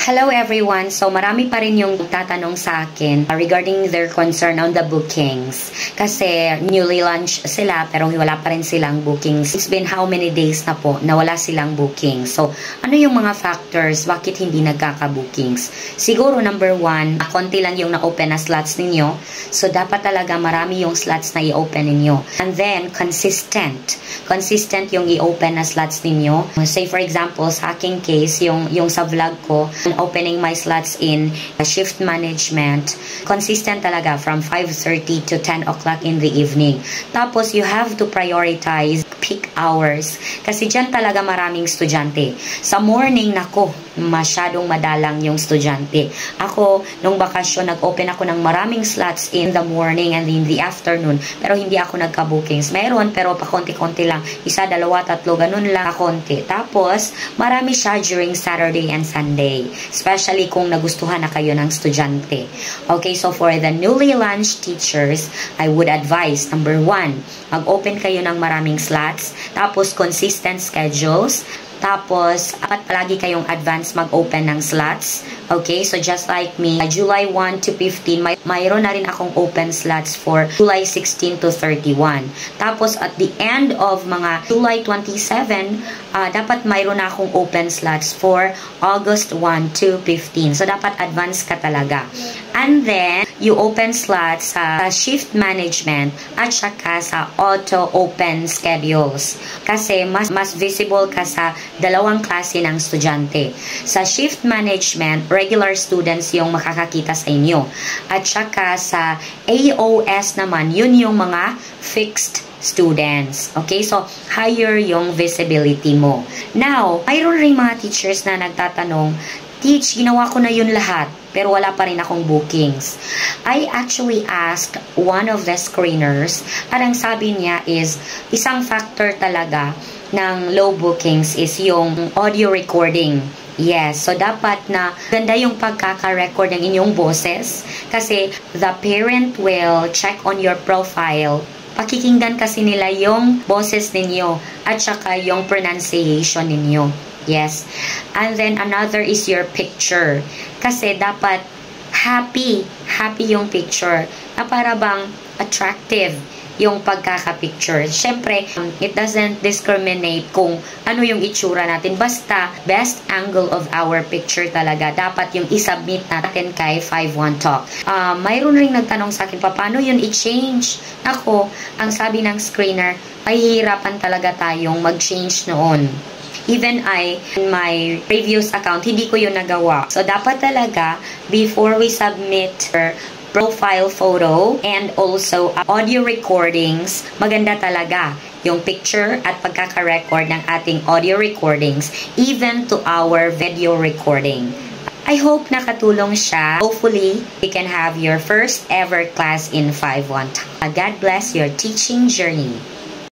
Hello everyone! So marami pa rin yung tatanong sa akin regarding their concern on the bookings. Kasi newly launched sila pero wala pa rin silang bookings. It's been how many days na po na wala silang bookings. So ano yung mga factors bakit hindi nagkaka-bookings? Siguro number one, konti lang yung na-open na slots ninyo. So dapat talaga marami yung slots na i-open ninyo. And then consistent. Consistent yung i-open na slots ninyo. Say for example, sa aking case, yung sa vlog ko, opening my slots in shift management, consistent talaga from 5:30 to 10 o'clock in the evening. Tapos you have to prioritize peak hours kasi dyan talaga maraming estudyante. Sa morning, nako, masyadong madalang yung estudyante. Ako, nung bakasyon, nag-open ako ng maraming slots in the morning and in the afternoon, pero hindi ako nagka-bookings. Meron, pero pa konti-konti lang. Isa, dalawa, tatlo, ganun lang konti. Tapos, marami siya during Saturday and Sunday. Especially kung nagustuhan na kayo ng estudyante. Okay, so for the newly launched teachers, I would advise, number one, mag-open kayo ng maraming slots, tapos consistent schedules, tapos, dapat palagi kayong advance mag-open ng slots. Okay, so just like me, July 1 to 15, mayroon na rin akong open slots for July 16 to 31. Tapos, at the end of mga July 27, dapat mayroon na akong open slots for August 1 to 15. So, dapat advance ka talaga. And then, you open slots sa shift management at saka sa auto-open schedules. Kasi, mas visible ka sa dalawang klase ng estudyante. Sa shift management, regular students yung makakakita sa inyo. At saka sa AOS naman, yun yung mga fixed students. Okay? So, higher yung visibility mo. Now, mayroon rin mga teachers na nagtatanong, Teach, ginawa ko na yun lahat, pero wala pa rin akong bookings. I actually asked one of the screeners, at ang sabi niya is, isang factor talaga ng low bookings is yung audio recording. Yes, so dapat na ganda yung pagkaka-record ng inyong boses kasi the parent will check on your profile. Pakikinggan kasi nila yung boses ninyo at saka yung pronunciation ninyo. Yes. And then another is your picture. Kasi dapat happy yung picture. Na para bang attractive yung pagkaka-picture. Siyempre, it doesn't discriminate kung ano yung itsura natin. Basta, best angle of our picture talaga. Dapat yung isubmit natin kay 51 Talk. Mayroon ring nagtanong sa akin, paano yun i-change? Ako, ang sabi ng screener, mahihirapan talaga tayong mag-change noon. Even in my previous account, hindi ko yun nagawa. So, dapat talaga, before we submit our profile photo and also audio recordings, maganda talaga yung picture at pagkaka-record ng ating audio recordings, even to our video recording. I hope nakatulong siya. Hopefully, you can have your first ever class in 51. God bless your teaching journey.